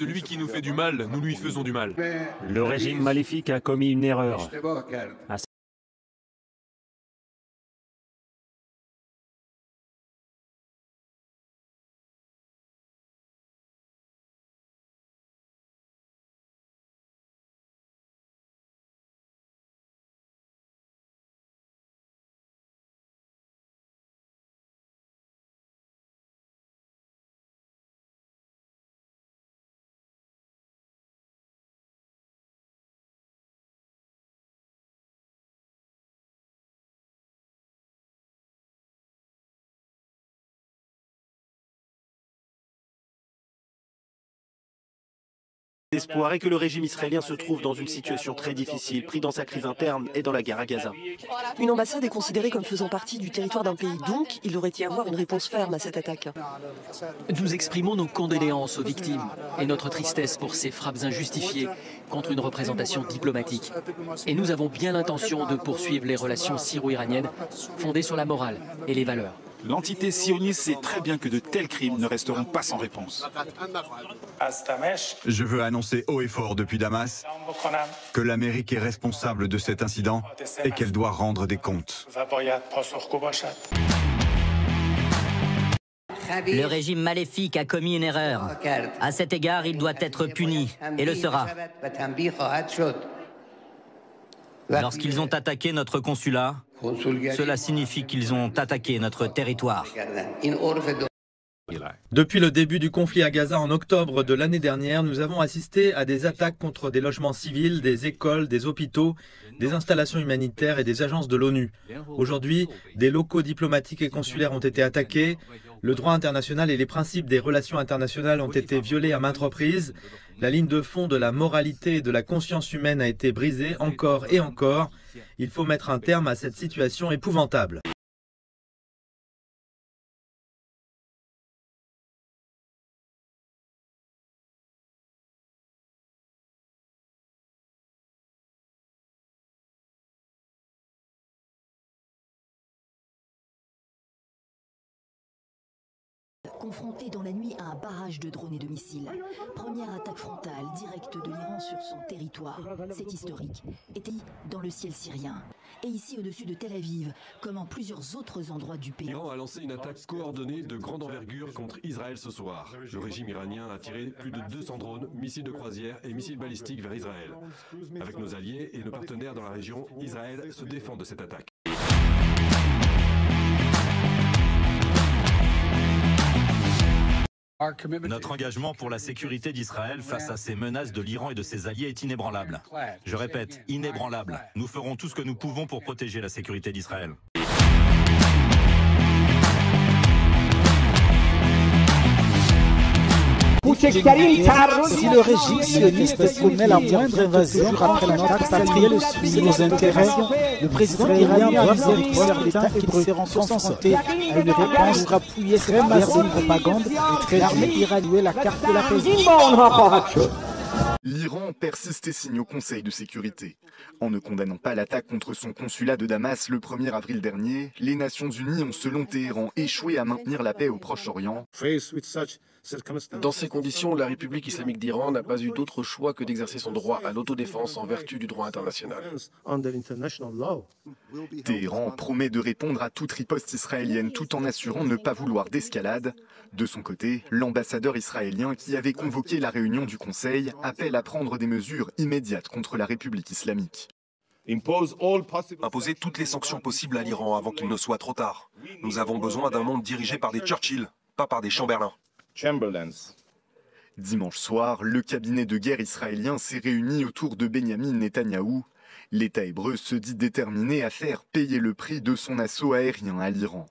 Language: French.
Celui qui nous fait du mal, nous lui faisons du mal. Le régime maléfique a commis une erreur. L'espoir est que le régime israélien se trouve dans une situation très difficile, pris dans sa crise interne et dans la guerre à Gaza. Une ambassade est considérée comme faisant partie du territoire d'un pays, donc il devrait y avoir une réponse ferme à cette attaque. Nous exprimons nos condoléances aux victimes et notre tristesse pour ces frappes injustifiées contre une représentation diplomatique. Et nous avons bien l'intention de poursuivre les relations syro-iraniennes fondées sur la morale et les valeurs. L'entité sioniste sait très bien que de tels crimes ne resteront pas sans réponse. Je veux annoncer haut et fort depuis Damas que l'Amérique est responsable de cet incident et qu'elle doit rendre des comptes. Le régime maléfique a commis une erreur. À cet égard, il doit être puni, et le sera. Lorsqu'ils ont attaqué notre consulat, cela signifie qu'ils ont attaqué notre territoire. Depuis le début du conflit à Gaza en octobre de l'année dernière, nous avons assisté à des attaques contre des logements civils, des écoles, des hôpitaux, des installations humanitaires et des agences de l'ONU. Aujourd'hui, des locaux diplomatiques et consulaires ont été attaqués. Le droit international et les principes des relations internationales ont été violés à maintes reprises. La ligne de fond de la moralité et de la conscience humaine a été brisée encore et encore. Il faut mettre un terme à cette situation épouvantable. Confronté dans la nuit à un barrage de drones et de missiles. Première attaque frontale directe de l'Iran sur son territoire. C'est historique. Était dans le ciel syrien. Et ici au-dessus de Tel Aviv, comme en plusieurs autres endroits du pays. L'Iran a lancé une attaque coordonnée de grande envergure contre Israël ce soir. Le régime iranien a tiré plus de 200 drones, missiles de croisière et missiles balistiques vers Israël. Avec nos alliés et nos partenaires dans la région, Israël se défend de cette attaque. Notre engagement pour la sécurité d'Israël face à ces menaces de l'Iran et de ses alliés est inébranlable. Je répète, inébranlable. Nous ferons tout ce que nous pouvons pour protéger la sécurité d'Israël. Si le régime sioniste commet la moindre invasion après notre patrie et nos intérêts, le président iranien doit vérifier l'État hébreu confronté à une réponse pour appuyer cette guerre de propagande et très irradier la carte de la paix. L'Iran persiste et signe au Conseil de sécurité. En ne condamnant pas l'attaque contre son consulat de Damas le 1er avril dernier, les Nations Unies ont selon Téhéran échoué à maintenir la paix au Proche-Orient. Dans ces conditions, la République islamique d'Iran n'a pas eu d'autre choix que d'exercer son droit à l'autodéfense en vertu du droit international. Téhéran promet de répondre à toute riposte israélienne tout en assurant ne pas vouloir d'escalade. De son côté, l'ambassadeur israélien qui avait convoqué la réunion du Conseil appelle à prendre des mesures immédiates contre la République islamique. Imposer toutes les sanctions possibles à l'Iran avant qu'il ne soit trop tard. Nous avons besoin d'un monde dirigé par des Churchill, pas par des Chamberlain. Dimanche soir, le cabinet de guerre israélien s'est réuni autour de Benyamin Netanyahou. L'État hébreu se dit déterminé à faire payer le prix de son assaut aérien à l'Iran.